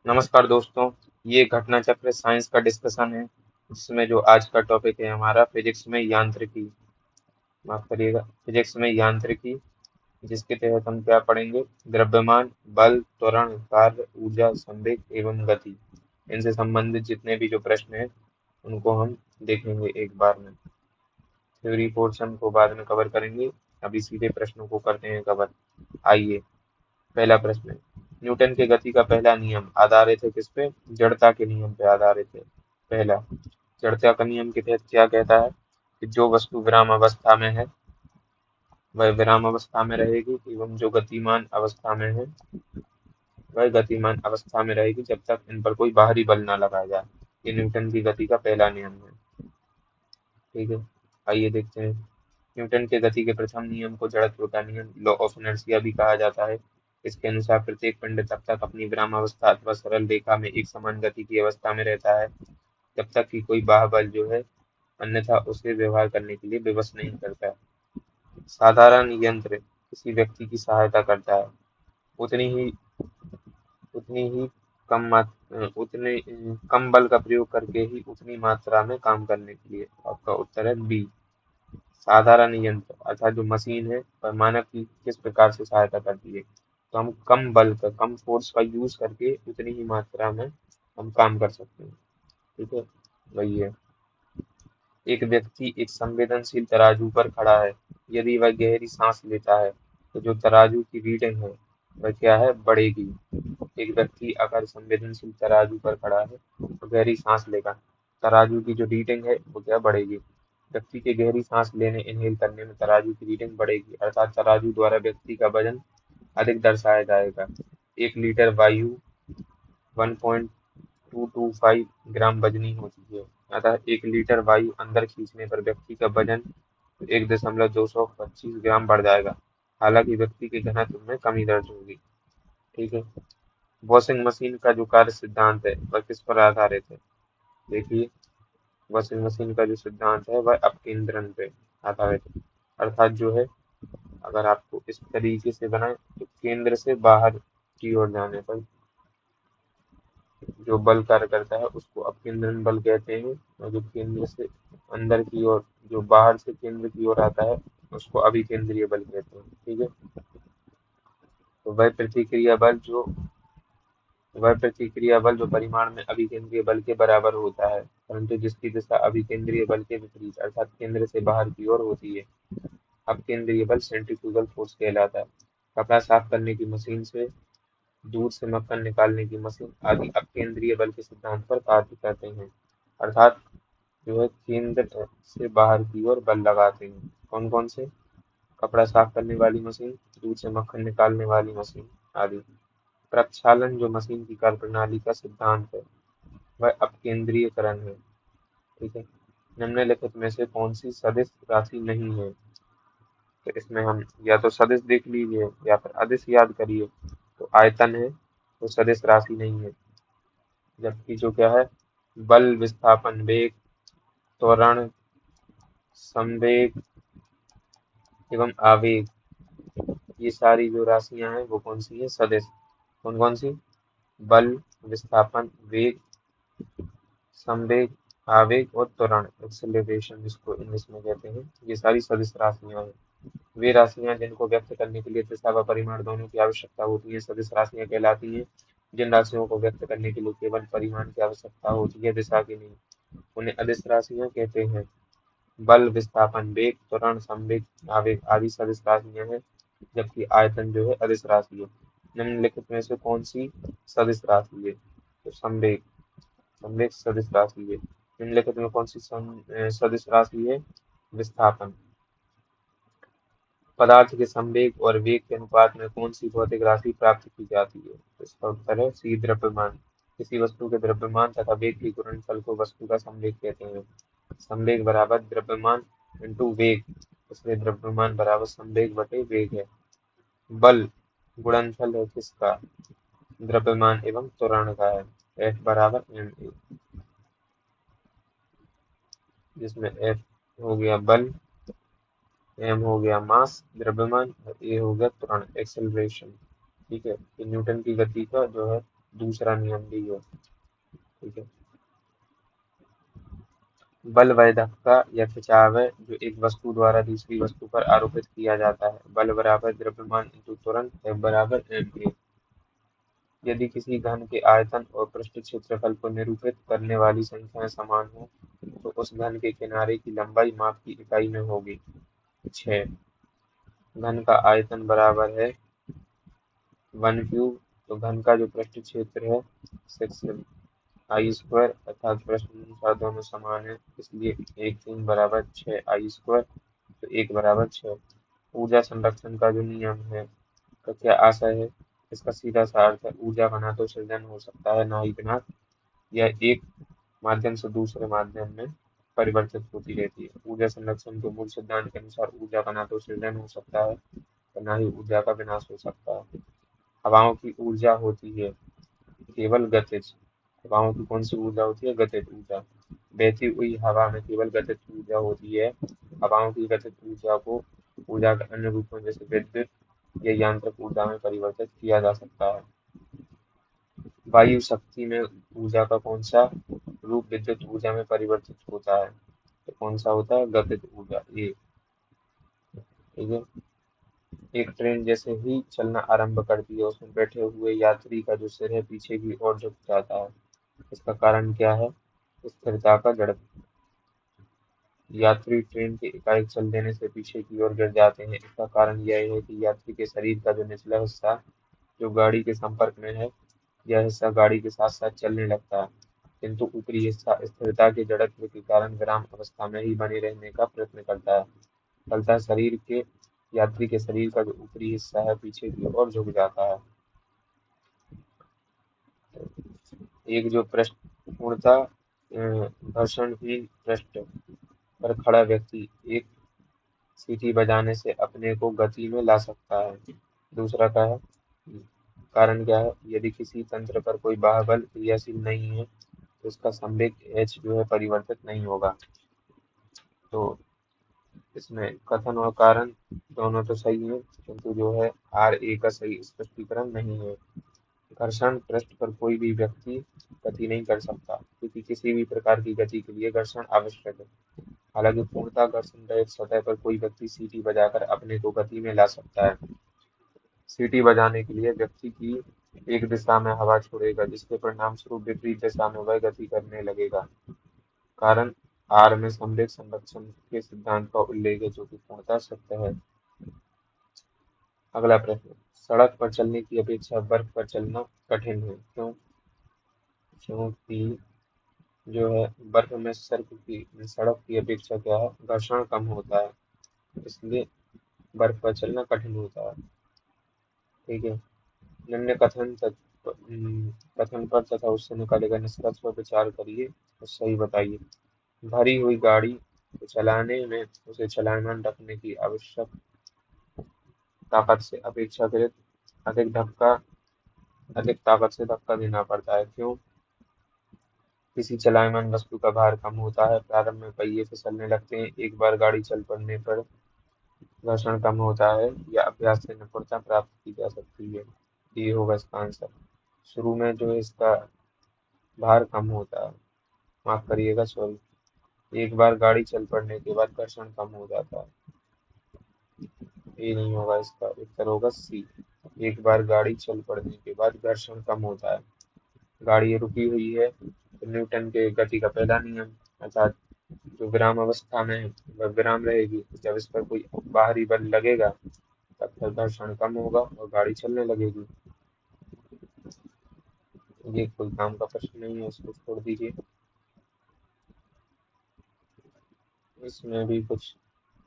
नमस्कार दोस्तों। ये घटना चक्र साइंस का डिस्कशन है जिसमें जो आज का टॉपिक है हमारा फिजिक्स में यांत्रिकी। माफ करिएगा, फिजिक्स में यांत्रिकी। जिसके तहत हम क्या पढ़ेंगे? द्रव्यमान, बल, त्वरण, कार्य, ऊर्जा, संवेग एवं गति। इनसे संबंधित जितने भी जो प्रश्न हैं उनको हम देखेंगे एक बार में। थ्योरी पोर्शन को बाद में कवर करेंगे। अभी सीधे प्रश्नों को करते हैं कवर। आइए, पहला प्रश्न है, न्यूटन के गति का पहला नियम आधारित है किस पे? जड़ता के नियम पे आधारित है। पहला, जड़ता का नियम के तहत क्या कहता है कि जो वस्तु विराम अवस्था में है वह विराम अवस्था में रहेगी एवं जो गतिमान अवस्था में है वह गतिमान अवस्था में रहेगी जब तक इन पर कोई बाहरी बल ना लगाया जाए। ये न्यूटन की गति का पहला नियम है। ठीक है, आइए देखते हैं। न्यूटन के गति के प्रथम नियम को जड़त्व का नियम, लॉ ऑफ इनर्शिया भी कहा जाता है। इसके अनुसार प्रत्येक पिंड तब तक अपनी विराम अवस्था अथवा सरल रेखा में एक समान गति की अवस्था में रहता है जब तक कि कोई बाह्य बल जो है अन्यथा उसे व्यवहार करने के लिए विवश नहीं करता। साधारण यंत्र किसी व्यक्ति की सहायता करता है उतनी ही उतनी ही उतने कम बल का प्रयोग करके ही उतनी मात्रा में काम करने के लिए। आपका उत्तर है बी। साधारण यंत्र अर्थात जो मशीन है वह मानव की किस प्रकार से सहायता करती है? तो हम कम बल का, कम फोर्स का यूज करके उतनी ही मात्रा में हम काम कर सकते हैं। ठीक है, वही है। एक व्यक्ति एक संवेदनशील तराजू पर खड़ा है। यदि वह गहरी सांस लेता है तो जो तराजू की रीडिंग है वह क्या है? बढ़ेगी। एक व्यक्ति अगर संवेदनशील तराजू पर खड़ा है तो गहरी सांस लेगा, तराजू की जो रीडिंग है वो क्या बढ़ेगी? व्यक्ति के गहरी सांस लेने इनहेल करने में तराजू की रीडिंग बढ़ेगी अर्थात तराजू द्वारा व्यक्ति का वजन अधिक दर्शाया जाएगा। 1 लीटर वायु 1.225 ग्राम वजनी होती है, अतः 1 लीटर वायु अंदर खींचने पर व्यक्ति का वजन 1.225 ग्राम बढ़ जाएगा। हालांकि व्यक्ति के घनत्व में कमी दर्ज होगी। ठीक है, वॉशिंग मशीन का जो कार्य सिद्धांत है वह किस पर आधारित है? देखिए, वॉशिंग मशीन का जो सिद्धांत है वह अपकेंद्रण पे आधारित है। अर्थात जो है, अगर आपको इस तरीके से बनाए तो केंद्र से बाहर की ओर जाने पर जो बल कार्य करता है उसको अपकेंद्रण बल कहते हैं, और जो केंद्र से अंदर की ओर, जो बाहर से केंद्र की ओर आता है उसको अभिकेंद्रीय बल कहते हैं। ठीक है, तो वह प्रतिक्रिया बल जो परिमाण में अभिकेंद्रीय बल के बराबर होता है परंतु जिसकी दिशा अभिकेंद्रीय बल के विपरीत अर्थात केंद्र से बाहर की ओर होती है। अपकेंद्रीय बल सेंट्रीफ्यूगल फोर्स कहलाता है। कपड़ा साफ करने की मशीन से, दूध से मक्खन निकालने की मशीन आदि अपकेंद्रीय बल के सिद्धांत पर कार्य करते हैं अर्थात जो है केंद्र से बाहर की ओर बल लगाते हैं। कौन कौन से? कपड़ा साफ करने वाली मशीन, दूध से मक्खन निकालने वाली मशीन आदि। प्रक्षालन जो मशीन की कार्यप्रणाली का सिद्धांत है वह अपकेंद्रीयकरण है। ठीक है, निम्नलिखित में से कौन सी सदिश राशि नहीं है? तो इसमें हम या तो सदिश देख लीजिए या फिर अदिश याद करिए। तो आयतन है तो सदिश राशि नहीं है, जबकि जो क्या है, बल, विस्थापन, वेग, त्वरण, संवेग एवं आवेग, ये सारी जो राशियां हैं वो कौन सी है? सदिश। कौन कौन सी? बल, विस्थापन, वेग, संवेग, आवेग और त्वरण, एक्सेलरेशन जिसको इंग्लिश में कहते हैं, ये सारी सदिश राशियां हैं। वे राशियां जिनको व्यक्त करने के लिए दिशा व परिमाण दोनों की आवश्यकता होती है सदिश राशियां कहलाती हैं। जिन राशियों को व्यक्त करने के लिए केवल परिमाण की आवश्यकता होती है, दिशा की नहीं, उन्हें अदिश राशियां कहते हैं। बल, विस्थापन, वेग, त्वरण, संवेग, आवेग आदि सदिश राशियां हैं, जबकि आयतन जो है अदिश राशि है। निम्नलिखित में से कौन सी सदिश राशि है? तो संवेग। संवेग सदिश राशि है। निम्नलिखित में कौन सी सदिश राशि है? विस्थापन। पदार्थ के संवेग और वेग के अनुपात में कौन सी भौतिक राशि प्राप्त की जाती है? तो इसका उत्तर है सी, द्रव्यमान। किसी वस्तु के द्रव्यमान तथा वेग के गुणनफल को वस्तु का संवेग कहते हैं। संवेग बराबर द्रव्यमान इंटू वेग, इसलिए द्रव्यमान बराबर संवेग बटे वेग है। बल गुणनफल है किसका? द्रव्यमान एवं त्वरण का है। F बराबर ma, जिसमें F हो गया बल, m हो गया मास द्रव्यमान और a हो गया त्वरण एक्सेलरेशन। ठीक है, ये न्यूटन की गति का जो है दूसरा नियम भी है। ठीक है। बल वह धक्का या खिंचाव है जो एक वस्तु द्वारा दूसरी वस्तु पर आरोपित किया जाता है। बल बराबर द्रव्यमान इंटू त्वरण F बराबर ma। यदि किसी घन के आयतन और पृष्ठ क्षेत्रफल को निरूपित करने वाली संख्याएं समान हो तो उस घन के किनारे की लंबाई माप की इकाई में होगी। 6। घन का आयतन बराबर है 1 क्यूब, तो घन का जो पृष्ठ क्षेत्र है 6 I² अर्थात प्रश्न अनुसार दोनों समान है, इसलिए 1 3 बराबर 6 I², तो 1 बराबर 6। ऊर्जा संरक्षण का जो नियम है का क्या आशय है? इसका सीधा सा अर्थ है ऊर्जा का ना तो सृजन हो सकता है ना ही विनाश, यह एक माध्यम से दूसरे माध्यम में परिवर्तित होती रहती है। ऊर्जा संरक्षण के मूल सिद्धांत के अनुसार ऊर्जा का ना तो सृजन हो सकता है और ना ही ऊर्जा का विनाश हो सकता है। हवाओं की ऊर्जा होती है केवल गतिज। हवाओं की कौन सी ऊर्जा होती है? गतिज ऊर्जा। बहती हुई हवा में केवल गतिज ऊर्जा होती है। हवाओं की गतिज ऊर्जा को ऊर्जा के अन्य रूपों जैसे विद्युत या यांत्रिक ऊर्जा में परिवर्तित किया जा सकता है। वायु शक्ति में ऊर्जा का कौन सा रूप विद्युत ऊर्जा में परिवर्तित होता है? तो कौन सा होता है? गतिज ऊर्जा। ये ठीक है। एक ट्रेन जैसे ही चलना आरंभ करती है उसमें बैठे हुए यात्री का जो सिर है पीछे की ओर झुक जाता है। इसका कारण क्या है? स्थिरता का जड़त्व। यात्री ट्रेन के एकाएक चल देने से पीछे की ओर गिर जाते हैं। इसका कारण यह है कि यात्री के शरीर का जो निचला हिस्सा जो गाड़ी के संपर्क में है, यह हिस्सा गाड़ी के साथ साथ चलने लगता है, किंतु ऊपरी हिस्सा स्थिरता के जड़त्व के कारण विराम अवस्था में ही बने रहने का प्रयत्न करता है। फलतः शरीर के यात्री के शरीर का जो ऊपरी हिस्सा है पीछे की ओर झुक जाता है। एक जो पृष्ठ पूर्णतः घर्षणहीन पृष्ठ पर खड़ा व्यक्ति एक सीटी बजाने से अपने को गति में ला सकता है। दूसरा क्या है? कारण क्या है? यदि किसी तंत्र पर कोई बाह्य क्रियाशील नहीं है तो उसका संवेग h जो है परिवर्तित नहीं होगा। तो इसमें कथन और कारण दोनों तो सही है, किंतु जो है RA का सही स्पष्टीकरण नहीं है। घर्षण पृष्ठ पर कोई भी व्यक्ति गति नहीं कर सकता क्योंकि किसी भी प्रकार की गति के लिए घर्षण आवश्यक है। हालांकि पूर्णतः घर्षण रहित सतह पर कोई व्यक्ति सीटी बजाकर अपने को गति में ला सकता है। सीटी बजाने के लिए व्यक्ति की एक दिशा में हवा छोड़ेगा जिसके परिणामस्वरूप विपरीत दिशा में वह गति करने लगेगा। कारण आर में संवेग संरक्षण के सिद्धांत का उल्लेख है जो कि पूर्णतः सत्य है। अगला प्रश्न, सड़क पर चलने की अपेक्षा बर्फ पर चलना कठिन है, क्यों? क्योंकि जो है बर्फ में सड़क की अपेक्षा क्या है? घर्षण कम होता है, इसलिए बर्फ पर चलना कठिन होता है। ठीक है। निम्न कथन पर तथा उससे निकाले गए निष्कर्ष पर विचार करिए और सही बताइए। भरी हुई गाड़ी को चलाने में उसे चलायमान रखने की आवश्यक ताकत से अपेक्षाकृत अधिक ताकत से धक्का देना पड़ता है, क्यों? किसी चलायमान वस्तु का भार कम होता है, प्रारंभ में पहिए फिसलने लगते हैं, एक बार गाड़ी चल पड़ने पर घर्षण कम होता है, या अभ्यास से निपुणता प्राप्त की जा सकती है। ये होगा इसका आंसर। शुरू में जो है इसका भार कम होता है, माफ करिएगा, सॉरी, एक बार गाड़ी चल पड़ने के बाद घर्षण कम हो जाता है। ये नहीं होगा, इसका उत्तर होगा सी। एक बार गाड़ी चल पड़ने के बाद घर्षण कम होता है। गाड़ी रुकी हुई है तो न्यूटन के गति का पहला नियम अर्थात जो विराम अवस्था में है वह विराम रहेगी। जब इस पर कोई बाहरी बल लगेगा तब फिर घर्षण कम होगा और गाड़ी चलने लगेगी। ये कोई काम का प्रश्न नहीं है, इसको छोड़ दीजिए। इसमें भी कुछ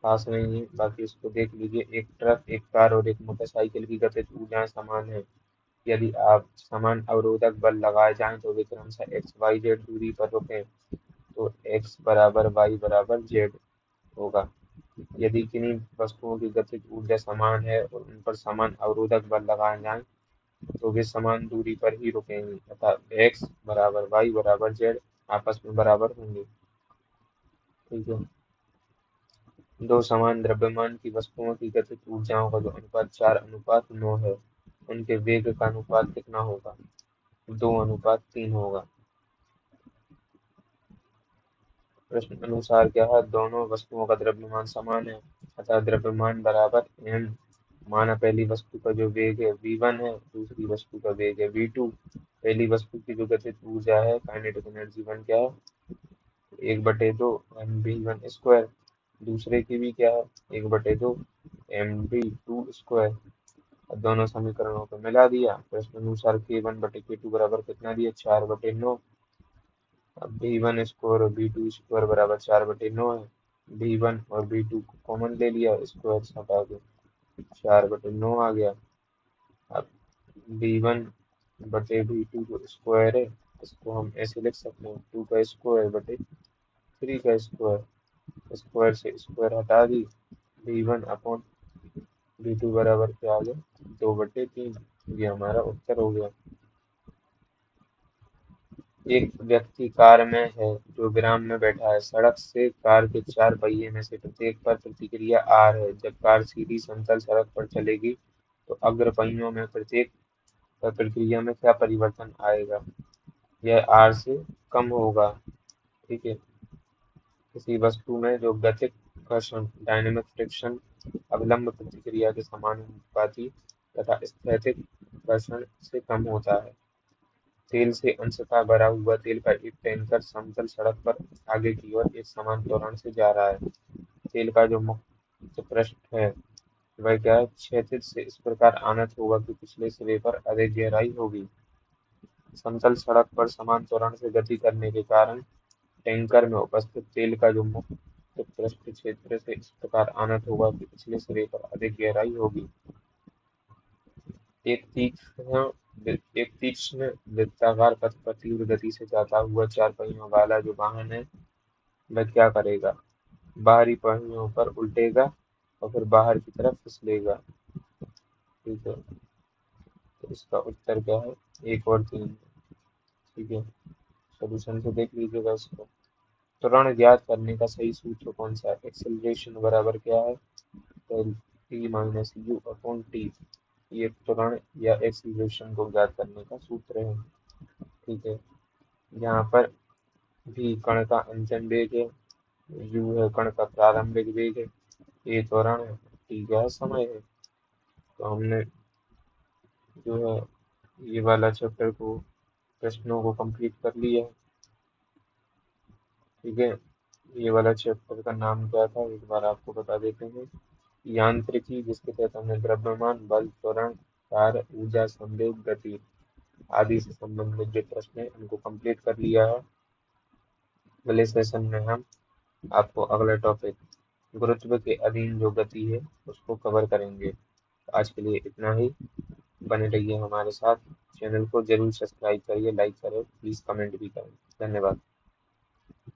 खास नहीं है, बाकी इसको देख लीजिए। एक ट्रक, एक कार और एक मोटरसाइकिल की गतिज ऊर्जाएं समान है। यदि आप समान अवरोधक बल लगाए जाएं तो वे क्रमशः एक्स वाई जेड दूरी पर रुकें, तो एक्स बराबर वाई बराबर जेड होगा। यदि किन्हीं वस्तुओं की गतिज ऊर्जा समान है और उन पर समान अवरोधक बल लगाए जाएं तो वे समान दूरी पर ही रुकेंगी अर्थात एक्स बराबर वाई बराबर जेड आपस में बराबर होंगे। ठीक है। दो समान द्रव्यमान की वस्तुओं की गतिज ऊर्जाओं का जो अनुपात 4:9 है, उनके वेग का अनुपात कितना होगा? 2:3 होगा। प्रश्न अनुसार क्या है, दोनों वस्तुओं का द्रव्यमान समान है, अतः द्रव्यमान बराबर m। माना पहली वस्तु का जो वेग है v1 है, दूसरी वस्तु का वेग है v2। पहली वस्तु की जो गतिज ऊर्जा है काइनेटिक एनर्जी वन क्या है, 1/2 mv1 स्क्वायर। दूसरे की भी क्या है, 1/2 mv2 स्क्वायर। अब दोनों समीकरणों को मिला दिया। प्रश्न अनुसार k1/k2 बराबर कितना दिया, 4/9। अब v1 स्क्वायर और v2 स्क्वायर बराबर 4/9 है। v1 और v2 को कॉमन ले लिया, स्क्वायर से हटा के 4/9 आ गया। अब v1/v2 जो स्क्वायर है, इसको हम ऐसे लिख सकते हैं 2 का स्क्वायर/3 का स्क्वायर। स्क्वायर से स्क्वायर हटा दी, v1/v2 बराबर क्या आ गया, 2/3। ये हमारा उत्तर हो गया। एक व्यक्ति कार में है जो विराम में बैठा है। सड़क से कार के 4 पहिए में से प्रत्येक पर प्रतिक्रिया R है। जब कार सीधी समतल सड़क पर चलेगी तो अग्र पहियों में प्रत्येक पर प्रतिक्रिया में क्या परिवर्तन आएगा, यह R से कम होगा। ठीक है। किसी वस्तु में जो गतिज घर्षण डायनेमिक फ्रिक्शन अवलंब प्रतिक्रिया के समानुपाती तथा स्थैतिक घर्षण से कम होता है। तेल से अंशतः भरा हुआ तेल का एक टैंकर समतल सड़क पर आगे की ओर एक समान त्वरण से जा रहा है। तेल का जो मुक्त पृष्ठ है वह क्या है, क्षैतिज से इस प्रकार आनत होगा कि पिछले सिरे पर अधिक गहराई होगी। समतल सड़क पर समान त्वरण से गति करने के कारण टैंकर में उपस्थित तेल का जो मुक्त पृष्ठ क्षेत्र से इस प्रकार आनत होगा कि पिछले सिरे पर अधिक गहराई होगी। एक तीक्ष्ण वृत्ताकार पथ पर तीव्र गति से जाता हुआ 4 पहियों वाला जो वाहन है वह क्या करेगा, बाहरी पहियों पर उल्टेगा और फिर बाहर की तरफ फिसलेगा। ठीक है। तो इसका उत्तर क्या है, 1 और 3। ठीक है। सोल्यूशन से देख लीजिएगा इसको। त्वरण ज्ञात करने का सही सूत्र कौन सा है, एक्सेलरेशन बराबर क्या है, t-u/t। ये त्वरण या एक्सीलरेशन को ज्ञात करने का सूत्र है। ठीक है। यहाँ पर भी कण का अंतिम वेग है, u है कण का प्रारंभिक वेग है, ये त्वरण है, t क्या है, समय है। तो हमने जो है ये वाला चैप्टर को, प्रश्नों को कंप्लीट कर लिया है। ठीक है। ये वाला चैप्टर का नाम क्या था एक बार आपको बता देते हैं, यांत्रिकी, जिसके तहत हमने द्रव्यमान, बल, त्वरण, कार्य, ऊर्जा, संवेग, गति आदि से संबंधित जो प्रश्न है उनको कंप्लीट कर लिया है। अगले सेशन में हम आपको अगला टॉपिक गुरुत्व के अधीन जो गति है उसको कवर करेंगे। आज के लिए इतना ही। बने रहिए हमारे साथ। चैनल को जरूर सब्सक्राइब करिए, लाइक करें, प्लीज कमेंट भी करें। धन्यवाद।